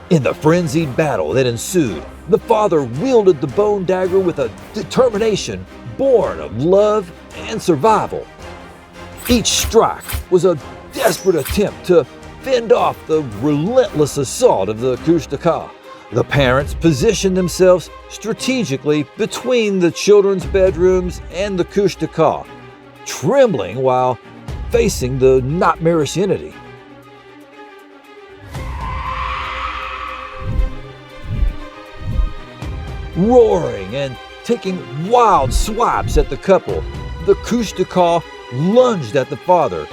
In the frenzied battle that ensued, the father wielded the bone dagger with a determination born of love and survival. Each strike was a desperate attempt to fend off the relentless assault of the Kushtaka. The parents positioned themselves strategically between the children's bedrooms and the Kushtaka, trembling while facing the nightmarish entity. Roaring and taking wild swipes at the couple, the Kushtaka lunged at the father.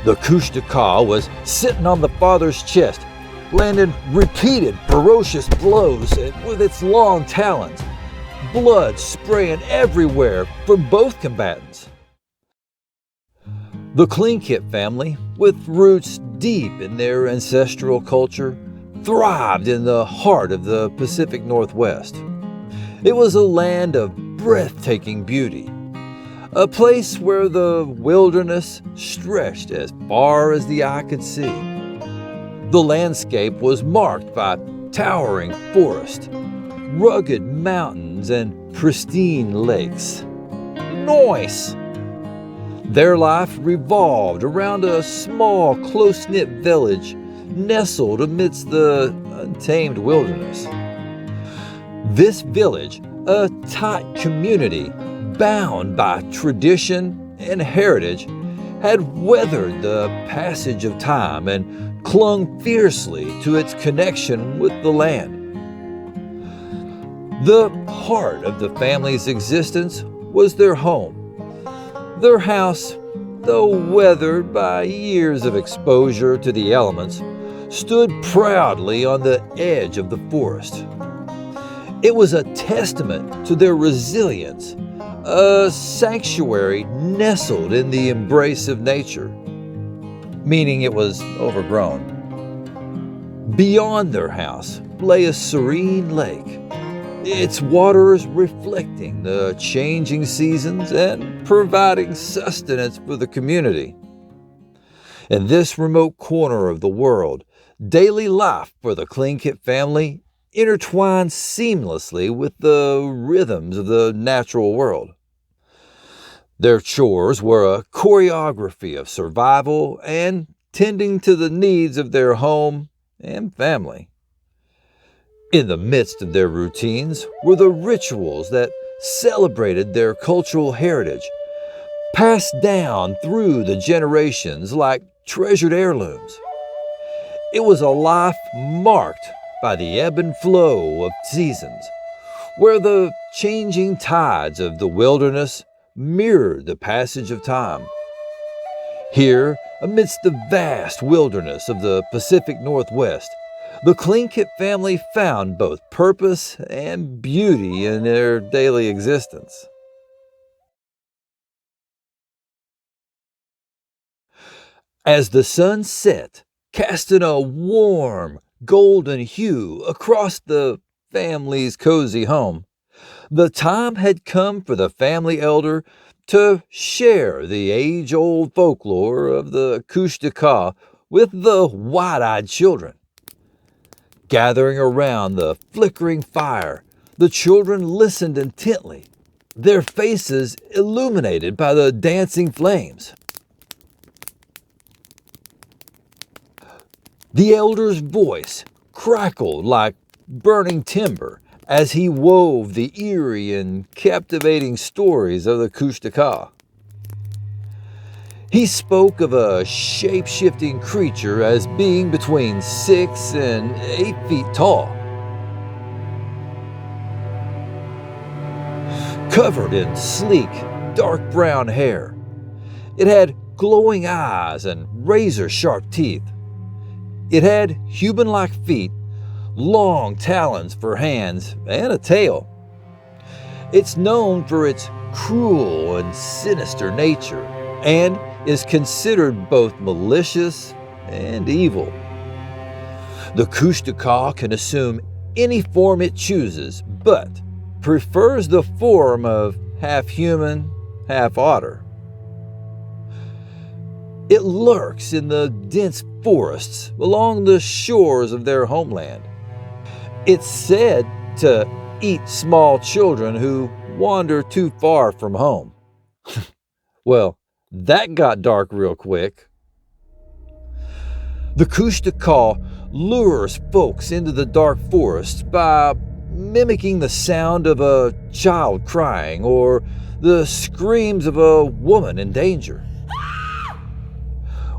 The Kushtaka was sitting on the father's chest, landing repeated ferocious blows with its long talons, blood spraying everywhere from both combatants. The Tlingit family, with roots deep in their ancestral culture, thrived in the heart of the Pacific Northwest. It was a land of breathtaking beauty, a place where the wilderness stretched as far as the eye could see. The landscape was marked by towering forests, rugged mountains, and pristine lakes. Nice! Their life revolved around a small, close-knit village nestled amidst the untamed wilderness. This village, a tight community bound by tradition and heritage, had weathered the passage of time and clung fiercely to its connection with the land. The heart of the family's existence was their home. Their house, though weathered by years of exposure to the elements, stood proudly on the edge of the forest. It was a testament to their resilience, a sanctuary nestled in the embrace of nature, meaning it was overgrown. Beyond their house lay a serene lake, its waters reflecting the changing seasons and providing sustenance for the community. In this remote corner of the world, daily life for the Tlingit family intertwined seamlessly with the rhythms of the natural world. Their chores were a choreography of survival and tending to the needs of their home and family. In the midst of their routines were the rituals that celebrated their cultural heritage, passed down through the generations like treasured heirlooms. It was a life marked by the ebb and flow of seasons, where the changing tides of the wilderness mirrored the passage of time. Here, amidst the vast wilderness of the Pacific Northwest, the Tlingit family found both purpose and beauty in their daily existence. As the sun set, casting a warm, golden hue across the family's cozy home, the time had come for the family elder to share the age-old folklore of the Kushtaka with the wide-eyed children. Gathering around the flickering fire, the children listened intently, their faces illuminated by the dancing flames. The elder's voice crackled like burning timber as he wove the eerie and captivating stories of the Kushtaka. He spoke of a shape-shifting creature as being between 6 and 8 feet tall, covered in sleek, dark brown hair. It had glowing eyes and razor-sharp teeth. It had human-like feet, long talons for hands, and a tail. It's known for its cruel and sinister nature, and is considered both malicious and evil. The Kushtaka can assume any form it chooses, but prefers the form of half human, half otter. It lurks in the dense forests along the shores of their homeland, It's said to eat small children who wander too far from home. Well, that got dark real quick. The Kushtaka lures folks into the dark forest by mimicking the sound of a child crying or the screams of a woman in danger.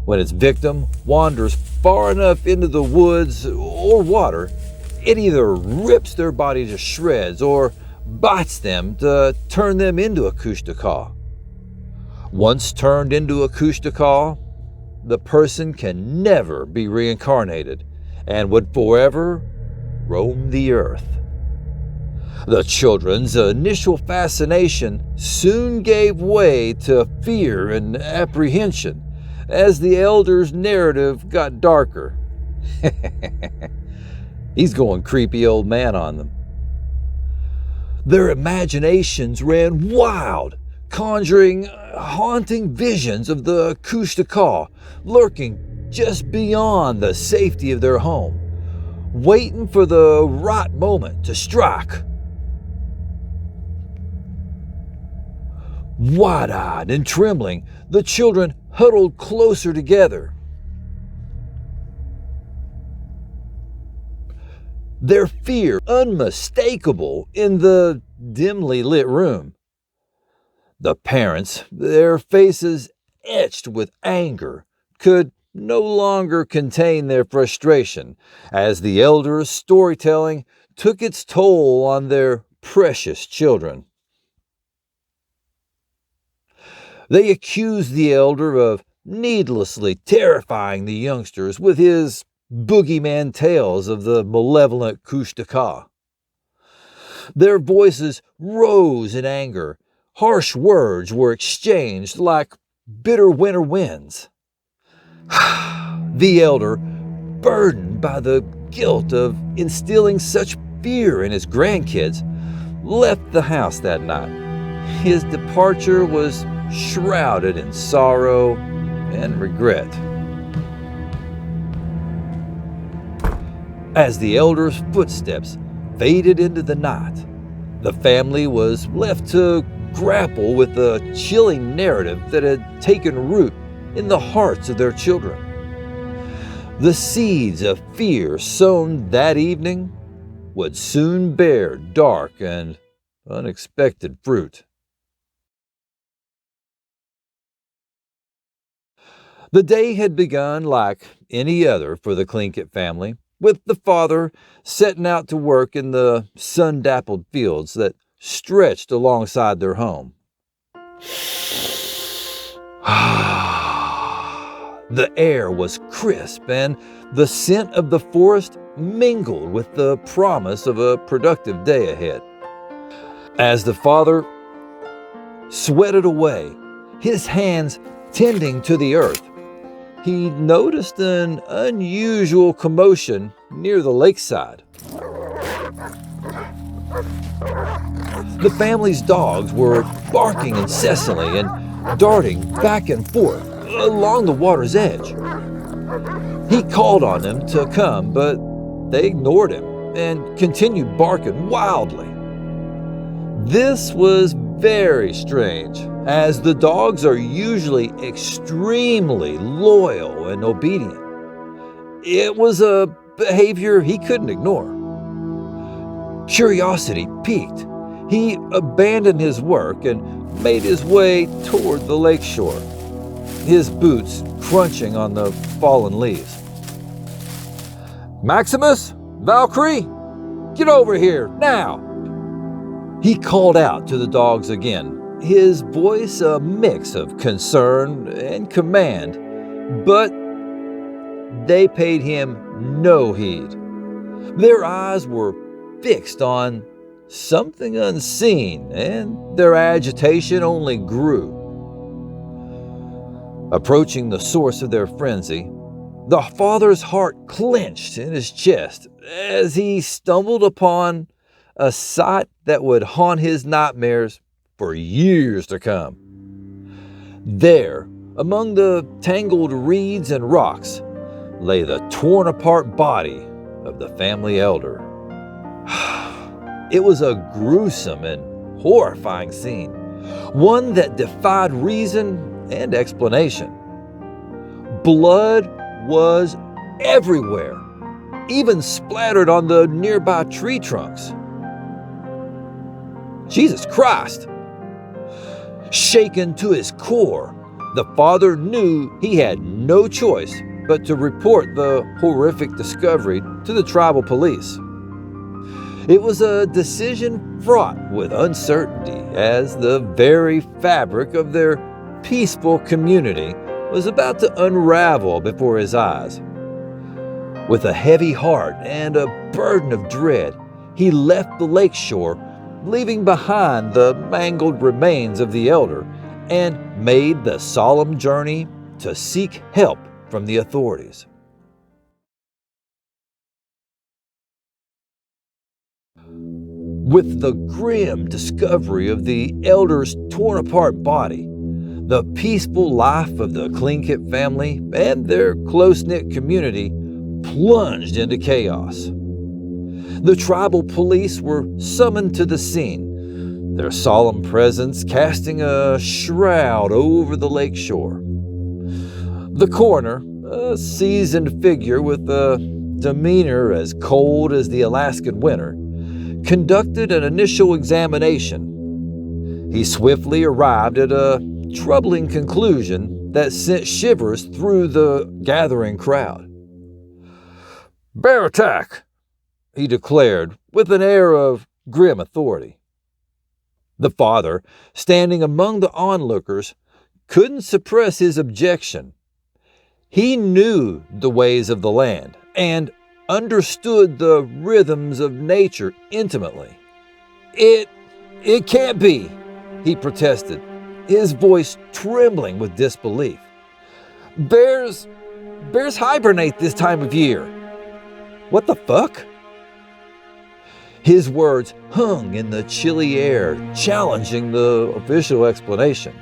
When its victim wanders far enough into the woods or water, it either rips their body to shreds or bites them to turn them into a Kushtaka. Once turned into a Kushtaka, the person can never be reincarnated and would forever roam the earth. The children's initial fascination soon gave way to fear and apprehension as the elder's narrative got darker. He's going creepy old man on them. Their imaginations ran wild, conjuring haunting visions of the Kushtaka lurking just beyond the safety of their home, waiting for the right moment to strike. Wide-eyed and trembling, the children huddled closer together. Their fear unmistakable in the dimly lit room. The parents, their faces etched with anger, could no longer contain their frustration as the elder's storytelling took its toll on their precious children. They accused the elder of needlessly terrifying the youngsters with his boogeyman tales of the malevolent Kushtaka. Their voices rose in anger. Harsh words were exchanged like bitter winter winds. The elder, burdened by the guilt of instilling such fear in his grandkids, left the house that night. His departure was shrouded in sorrow and regret. As the elder's footsteps faded into the night, the family was left to grapple with the chilling narrative that had taken root in the hearts of their children. The seeds of fear sown that evening would soon bear dark and unexpected fruit. The day had begun like any other for the Tlingit family, with the father setting out to work in the sun-dappled fields that stretched alongside their home. The air was crisp, and the scent of the forest mingled with the promise of a productive day ahead. As the father sweated away, his hands tending to the earth, he noticed an unusual commotion near the lakeside. The family's dogs were barking incessantly and darting back and forth along the water's edge. He called on them to come, but they ignored him and continued barking wildly. This was very strange, as the dogs are usually extremely loyal and obedient. It was a behavior he couldn't ignore. Curiosity piqued. He abandoned his work and made his way toward the lakeshore, his boots crunching on the fallen leaves. "Maximus? Valkyrie? Get over here, now!" He called out to the dogs again, his voice a mix of concern and command, but they paid him no heed. Their eyes were fixed on something unseen, and their agitation only grew. Approaching the source of their frenzy, the father's heart clenched in his chest as he stumbled upon a sight that would haunt his nightmares for years to come. There, among the tangled reeds and rocks, lay the torn-apart body of the family elder. It was a gruesome and horrifying scene, one that defied reason and explanation. Blood was everywhere, even splattered on the nearby tree trunks. Jesus Christ! Shaken to his core, the father knew he had no choice but to report the horrific discovery to the tribal police. It was a decision fraught with uncertainty, as the very fabric of their peaceful community was about to unravel before his eyes. With a heavy heart and a burden of dread, he left the lakeshore, leaving behind the mangled remains of the elder, and made the solemn journey to seek help from the authorities. With the grim discovery of the elder's torn-apart body, the peaceful life of the Tlingit family and their close-knit community plunged into chaos. The tribal police were summoned to the scene, their solemn presence casting a shroud over the lakeshore. The coroner, a seasoned figure with a demeanor as cold as the Alaskan winter, conducted an initial examination. He swiftly arrived at a troubling conclusion that sent shivers through the gathering crowd. "Bear attack," he declared with an air of grim authority. The father, standing among the onlookers, couldn't suppress his objection. He knew the ways of the land and understood the rhythms of nature intimately. It can't be," he protested, his voice trembling with disbelief. Bears hibernate this time of year." "What the fuck?" His words hung in the chilly air, challenging the official explanation.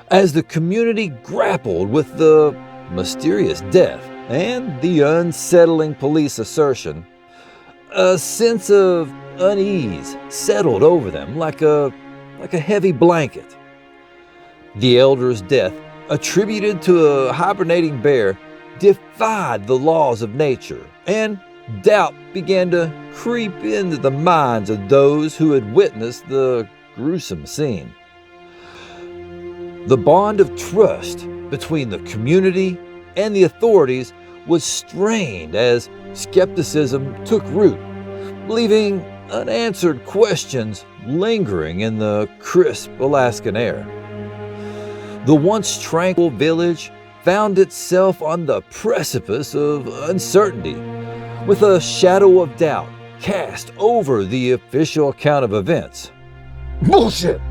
As the community grappled with the mysterious death and the unsettling police assertion, a sense of unease settled over them like a heavy blanket. The elder's death, attributed to a hibernating bear, defied the laws of nature, and doubt began to creep into the minds of those who had witnessed the gruesome scene. The bond of trust between the community and the authorities was strained as skepticism took root, leaving unanswered questions lingering in the crisp Alaskan air. The once tranquil village found itself on the precipice of uncertainty, with a shadow of doubt cast over the official account of events. Bullshit!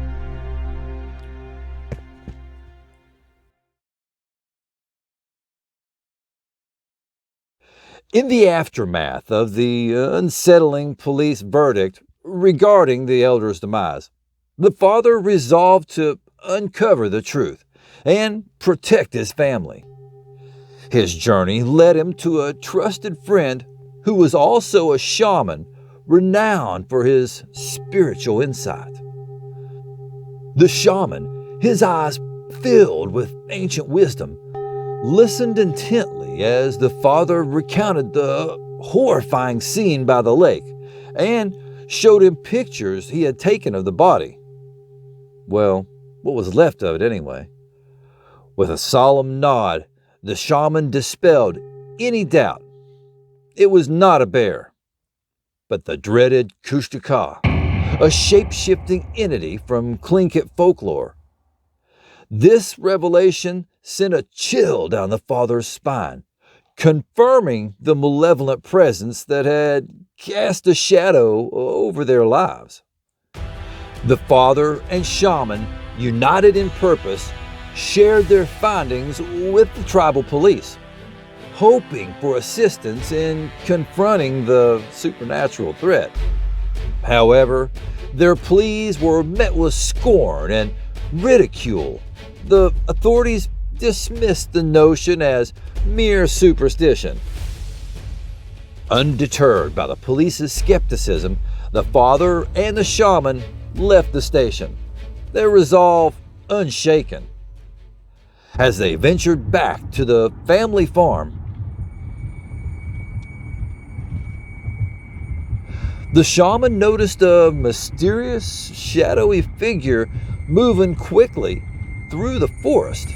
In the aftermath of the unsettling police verdict regarding the elder's demise, the father resolved to uncover the truth and protect his family. His journey led him to a trusted friend who was also a shaman renowned for his spiritual insight. The shaman, his eyes filled with ancient wisdom, listened intently as the father recounted the horrifying scene by the lake and showed him pictures he had taken of the body. Well, what was left of it anyway. With a solemn nod, the shaman dispelled any doubt. It was not a bear, but the dreaded Kushtaka, a shape-shifting entity from Tlingit folklore. This revelation sent a chill down the father's spine, confirming the malevolent presence that had cast a shadow over their lives. The father and shaman, united in purpose, shared their findings with the tribal police, hoping for assistance in confronting the supernatural threat. However, their pleas were met with scorn and ridicule. The authorities dismissed the notion as mere superstition. Undeterred by the police's skepticism, the father and the shaman left the station, their resolve unshaken. As they ventured back to the family farm, the shaman noticed a mysterious, shadowy figure moving quickly through the forest.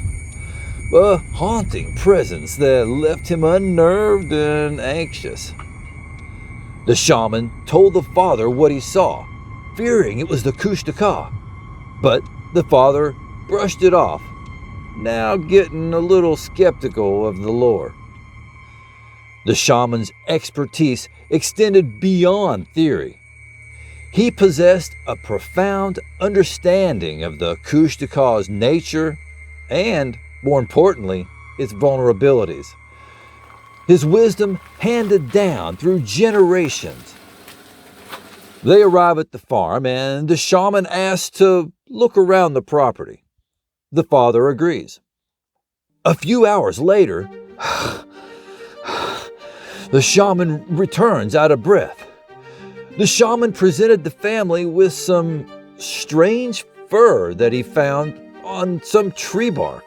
A haunting presence that left him unnerved and anxious. The shaman told the father what he saw, fearing it was the Kushtaka, but the father brushed it off, now getting a little skeptical of the lore. The shaman's expertise extended beyond theory. He possessed a profound understanding of the Kushtaka's nature and, more importantly, its vulnerabilities. His wisdom handed down through generations. They arrive at the farm and the shaman asks to look around the property. The father agrees. A few hours later, the shaman returns out of breath. The shaman presented the family with some strange fur that he found on some tree bark.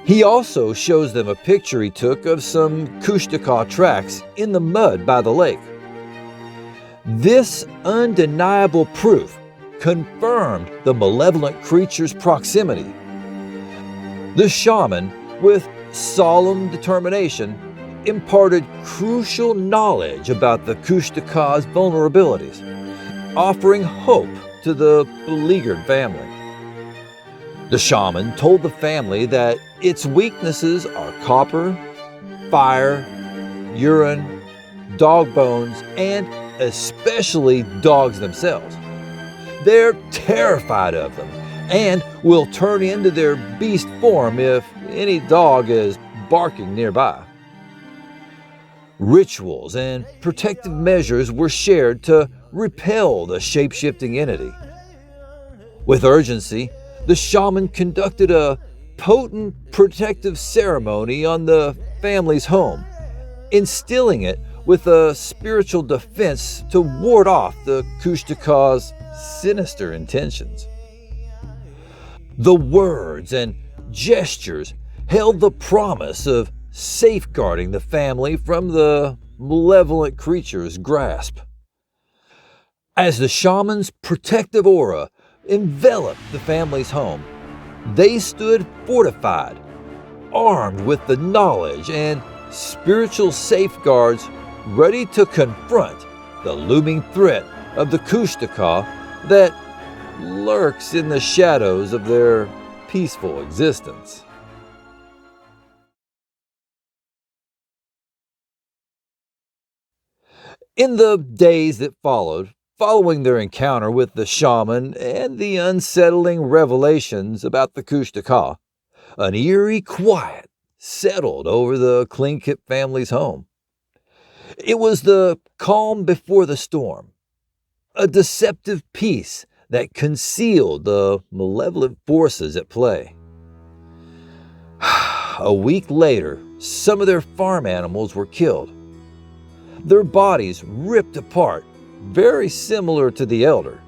He also shows them a picture he took of some Kushtaka tracks in the mud by the lake. This undeniable proof confirmed the malevolent creature's proximity. The shaman, with solemn determination, imparted crucial knowledge about the Kushtaka's vulnerabilities, offering hope to the beleaguered family. The shaman told the family that its weaknesses are copper, fire, urine, dog bones, and especially dogs themselves. They're terrified of them and will turn into their beast form if any dog is barking nearby. Rituals and protective measures were shared to repel the shape-shifting entity. With urgency, the shaman conducted a potent protective ceremony on the family's home, instilling it with a spiritual defense to ward off the Kushtaka's sinister intentions. The words and gestures held the promise of safeguarding the family from the malevolent creature's grasp. As the shaman's protective aura enveloped the family's home, they stood fortified, armed with the knowledge and spiritual safeguards, ready to confront the looming threat of the Kushtaka that lurks in the shadows of their peaceful existence. In the days that following their encounter with the shaman and the unsettling revelations about the Kushtaka, an eerie quiet settled over the Tlingit family's home. It was the calm before the storm, a deceptive peace that concealed the malevolent forces at play. A week later, some of their farm animals were killed, their bodies ripped apart, very similar to the elder.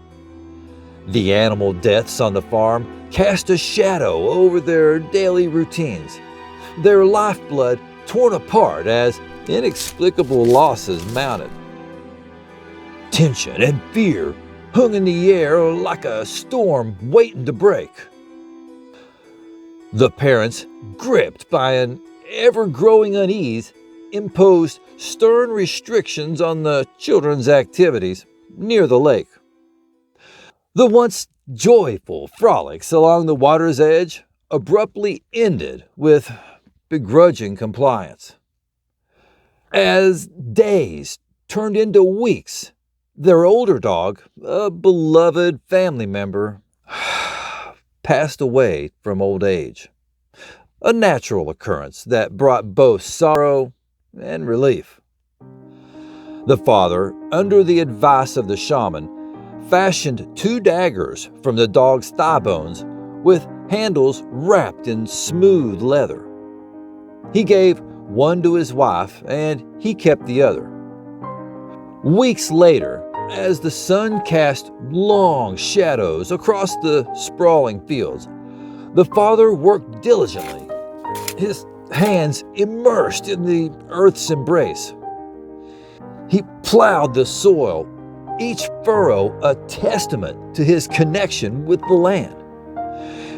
The animal deaths on the farm cast a shadow over their daily routines, their lifeblood torn apart as inexplicable losses mounted. Tension and fear hung in the air like a storm waiting to break. The parents, gripped by an ever-growing unease, imposed stern restrictions on the children's activities near the lake. The once joyful frolics along the water's edge abruptly ended with begrudging compliance. As days turned into weeks, their older dog, a beloved family member, passed away from old age. A natural occurrence that brought both sorrow and relief. The father, under the advice of the shaman, fashioned 2 daggers from the dog's thigh bones with handles wrapped in smooth leather. He gave one to his wife, and he kept the other. Weeks later, as the sun cast long shadows across the sprawling fields, the father worked diligently, his hands immersed in the earth's embrace. He plowed the soil, each furrow a testament to his connection with the land.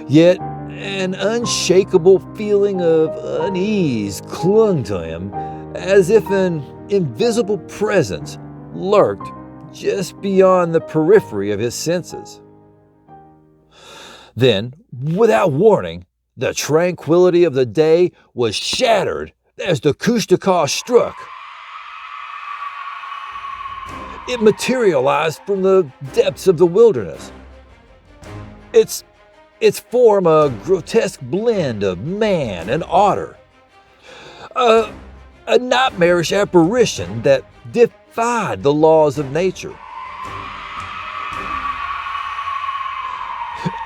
Yet an unshakable feeling of unease clung to him, as if an invisible presence lurked just beyond the periphery of his senses. Then, without warning, the tranquility of the day was shattered as the Kushtaka struck. It materialized from the depths of the wilderness. Its form a grotesque blend of man and otter. A nightmarish apparition that defied the laws of nature.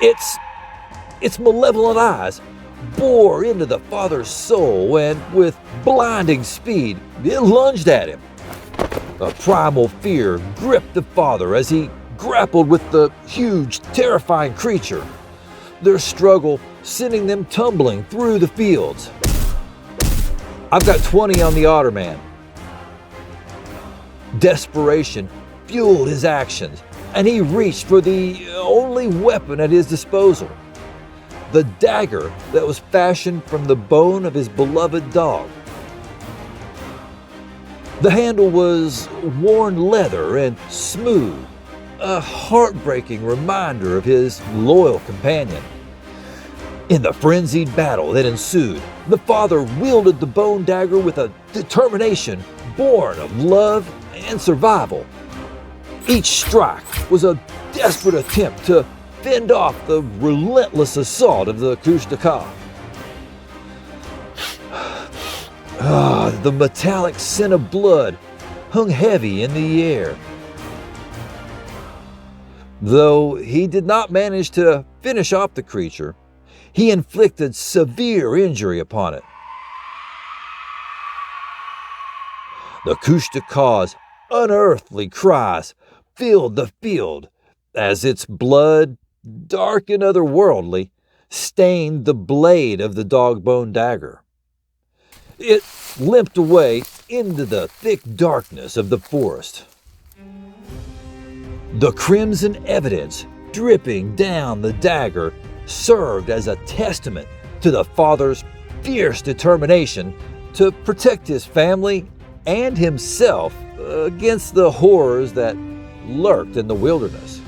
Its malevolent eyes bore into the father's soul, and with blinding speed, it lunged at him. A primal fear gripped the father as he grappled with the huge, terrifying creature, their struggle sending them tumbling through the fields. "I've got 20 on the otter man." Desperation fueled his actions, and he reached for the only weapon at his disposal, the dagger that was fashioned from the bone of his beloved dog. The handle was worn leather and smooth, a heartbreaking reminder of his loyal companion. In the frenzied battle that ensued, the father wielded the bone dagger with a determination born of love and survival. Each strike was a desperate attempt to fend off the relentless assault of the Kushtaka. The metallic scent of blood hung heavy in the air. Though he did not manage to finish off the creature, he inflicted severe injury upon it. The Kushtaka's unearthly cries filled the field as its blood, dark and otherworldly, stained the blade of the dog-bone dagger. It limped away into the thick darkness of the forest. The crimson evidence dripping down the dagger served as a testament to the father's fierce determination to protect his family and himself against the horrors that lurked in the wilderness.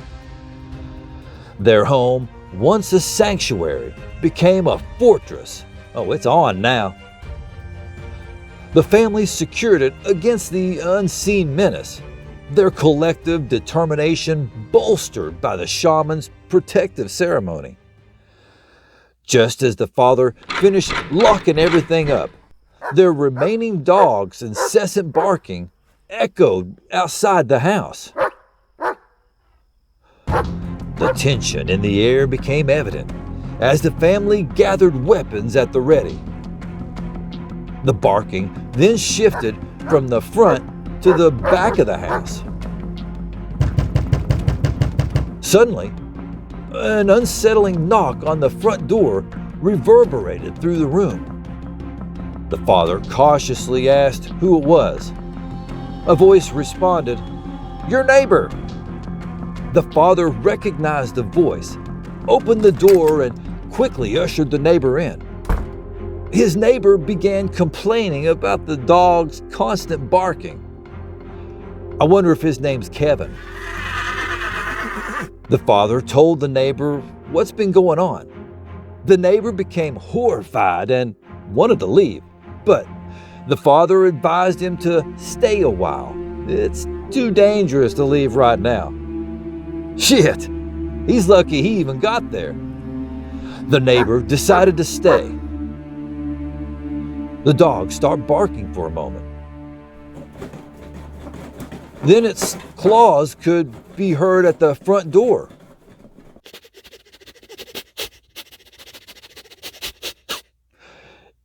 Their home, once a sanctuary, became a fortress. Oh, it's on now. The family secured it against the unseen menace, their collective determination bolstered by the shaman's protective ceremony. Just as the father finished locking everything up, their remaining dog's incessant barking echoed outside the house. The tension in the air became evident as the family gathered weapons at the ready. The barking then shifted from the front to the back of the house. Suddenly, an unsettling knock on the front door reverberated through the room. The father cautiously asked who it was. A voice responded, "Your neighbor." The father recognized the voice, opened the door, and quickly ushered the neighbor in. His neighbor began complaining about the dog's constant barking. "I wonder if his name's Kevin." The father told the neighbor what's been going on. The neighbor became horrified and wanted to leave, but the father advised him to stay a while. It's too dangerous to leave right now. Shit, he's lucky he even got there. The neighbor decided to stay. The dog started barking for a moment. Then its claws could be heard at the front door.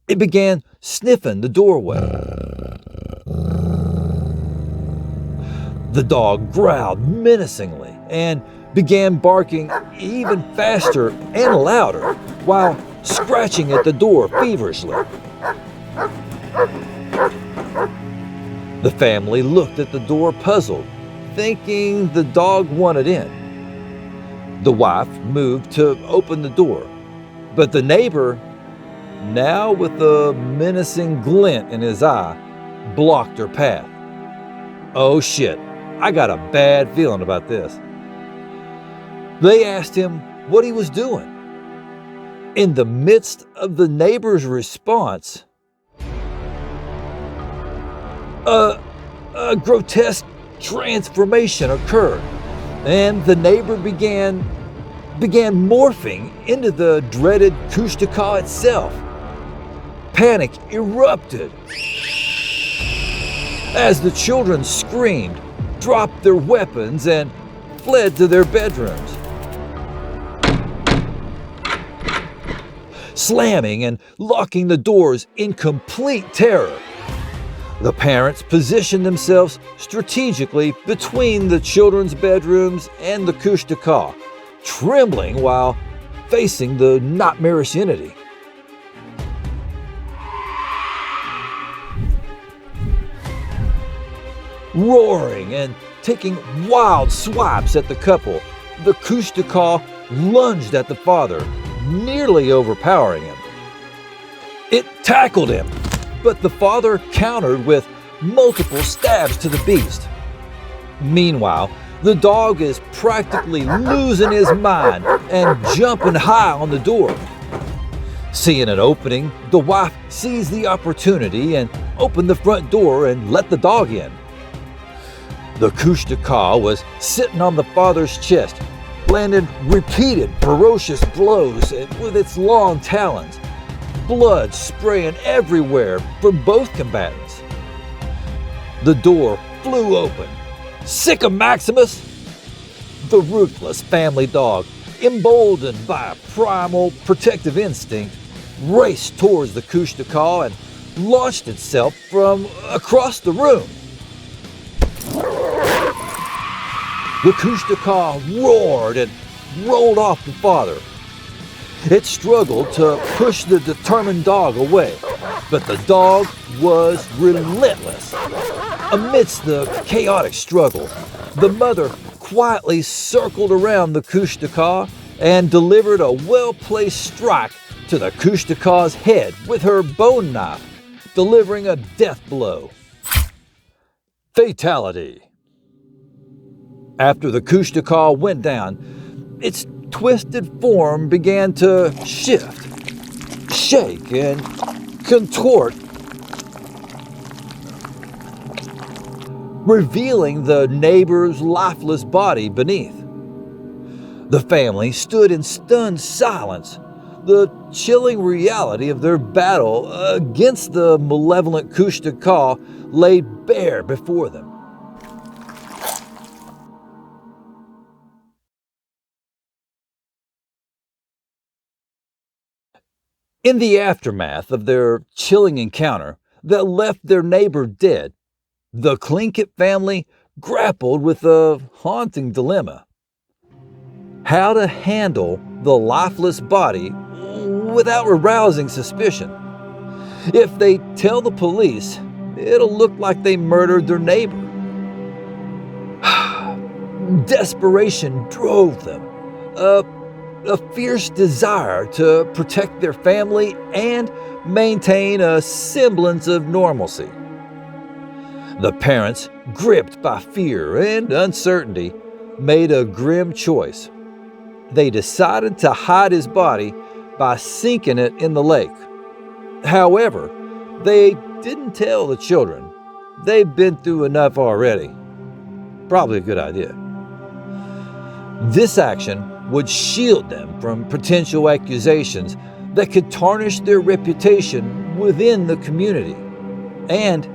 It began sniffing the doorway. The dog growled menacingly and began barking even faster and louder while scratching at the door feverishly. The family looked at the door puzzled, thinking the dog wanted in. The wife moved to open the door, but the neighbor, now with a menacing glint in his eye, blocked her path. Oh shit, I got a bad feeling about this. They asked him what he was doing. In the midst of the neighbor's response, a grotesque transformation occurred, and the neighbor began morphing into the dreaded Kushtaka itself. Panic erupted as the children screamed, dropped their weapons, and fled to their bedrooms. Slamming and locking the doors in complete terror, the parents positioned themselves strategically between the children's bedrooms and the Kushtaka, trembling while facing the nightmarish entity. Roaring and taking wild swipes at the couple, the Kushtaka lunged at the father, nearly overpowering him. It tackled him, but the father countered with multiple stabs to the beast. Meanwhile, the dog is practically losing his mind and jumping high on the door. Seeing an opening, the wife seized the opportunity and opened the front door and let the dog in. The Kushtaka was sitting on the father's chest, landing repeated ferocious blows with its long talons, blood spraying everywhere from both combatants. The door flew open. Sick of Maximus? The ruthless family dog, emboldened by a primal protective instinct, raced towards the Kushtaka and launched itself from across the room. The Kushtaka roared and rolled off the father. It struggled to push the determined dog away, but the dog was relentless. Amidst the chaotic struggle, the mother quietly circled around the Kushtaka and delivered a well-placed strike to the Kushtaka's head with her bone knife, delivering a death blow. Fatality. After the Kushtaka went down, its twisted form began to shift, shake, and contort, revealing the neighbor's lifeless body beneath. The family stood in stunned silence, the chilling reality of their battle against the malevolent Kushtaka laid bare before them. In the aftermath of their chilling encounter that left their neighbor dead, the Tlingit family grappled with a haunting dilemma: how to handle the lifeless body without arousing suspicion. If they tell the police, it'll look like they murdered their neighbor. Desperation drove them, a fierce desire to protect their family and maintain a semblance of normalcy. The parents, gripped by fear and uncertainty, made a grim choice. They decided to hide his body by sinking it in the lake. However, they didn't tell the children. They've been through enough already. Probably a good idea. This action would shield them from potential accusations that could tarnish their reputation within the community, and,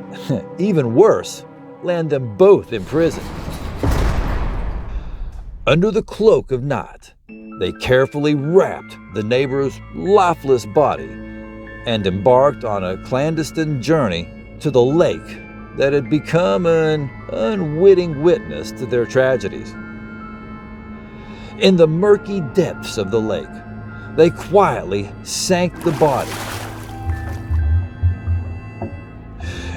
even worse, land them both in prison. Under the cloak of night, they carefully wrapped the neighbor's lifeless body and embarked on a clandestine journey to the lake that had become an unwitting witness to their tragedies. In the murky depths of the lake, they quietly sank the body,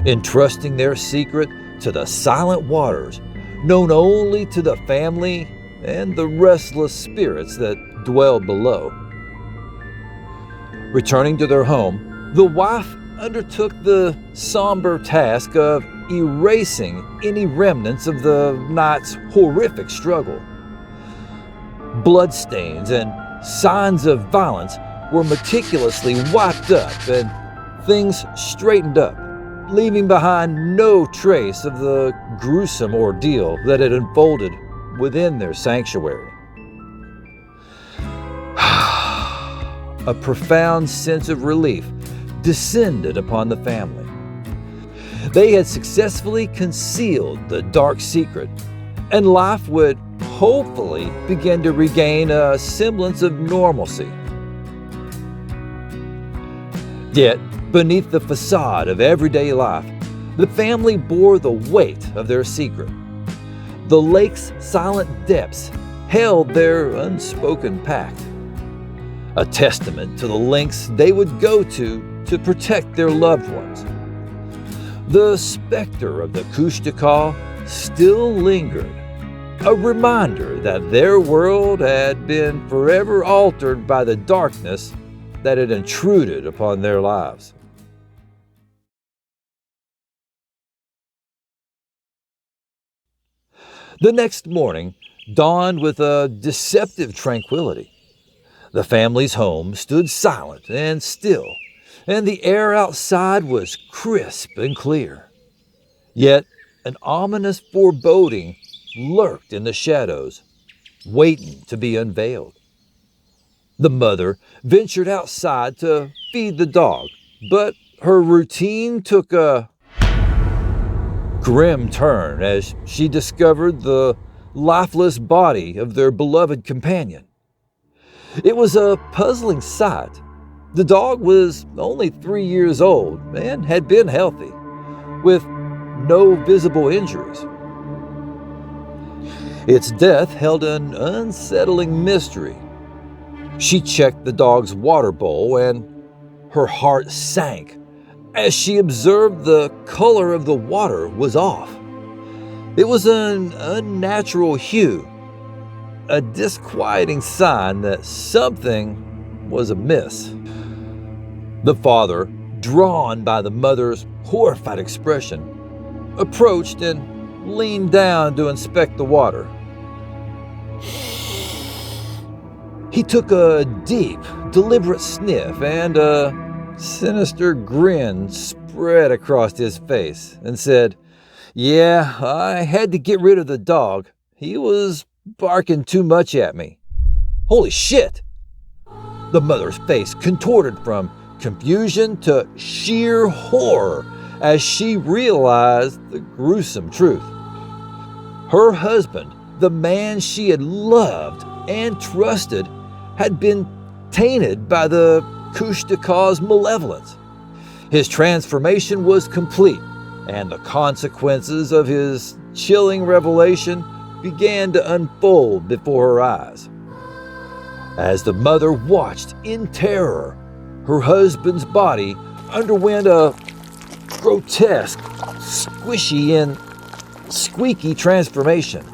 entrusting their secret to the silent waters known only to the family and the restless spirits that dwelled below. Returning to their home, the wife undertook the somber task of erasing any remnants of the night's horrific struggle. Bloodstains and signs of violence were meticulously wiped up and things straightened up, leaving behind no trace of the gruesome ordeal that had unfolded within their sanctuary. A profound sense of relief descended upon the family. They had successfully concealed the dark secret, and life would hopefully begin to regain a semblance of normalcy. Yet, beneath the facade of everyday life, the family bore the weight of their secret. The lake's silent depths held their unspoken pact, a testament to the lengths they would go to protect their loved ones. The specter of the Kushtaka still lingered, a reminder that their world had been forever altered by the darkness that had intruded upon their lives. The next morning dawned with a deceptive tranquility. The family's home stood silent and still, and the air outside was crisp and clear. Yet an ominous foreboding lurked in the shadows, waiting to be unveiled. The mother ventured outside to feed the dog, but her routine took a grim turn as she discovered the lifeless body of their beloved companion. It was a puzzling sight. The dog was only 3 years old and had been healthy, with no visible injuries. Its death held an unsettling mystery. She checked the dog's water bowl and her heart sank as she observed the color of the water was off. It was an unnatural hue, a disquieting sign that something was amiss. The father, drawn by the mother's horrified expression, approached and leaned down to inspect the water. He took a deep, deliberate sniff, and a sinister grin spread across his face and said, "Yeah, I had to get rid of the dog. He was barking too much at me." Holy shit! The mother's face contorted from confusion to sheer horror as she realized the gruesome truth. Her husband, the man she had loved and trusted, had been tainted by the Kushtaka's malevolence. His transformation was complete, and the consequences of his chilling revelation began to unfold before her eyes. As the mother watched in terror, her husband's body underwent a grotesque, squishy and squeaky transformation.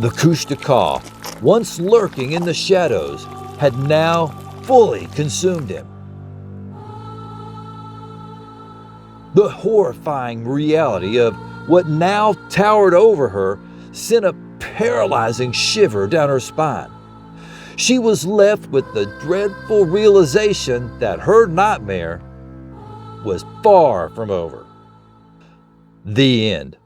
The Kushtaka, once lurking in the shadows, had now fully consumed him. The horrifying reality of what now towered over her sent a paralyzing shiver down her spine. She was left with the dreadful realization that her nightmare was far from over. The end.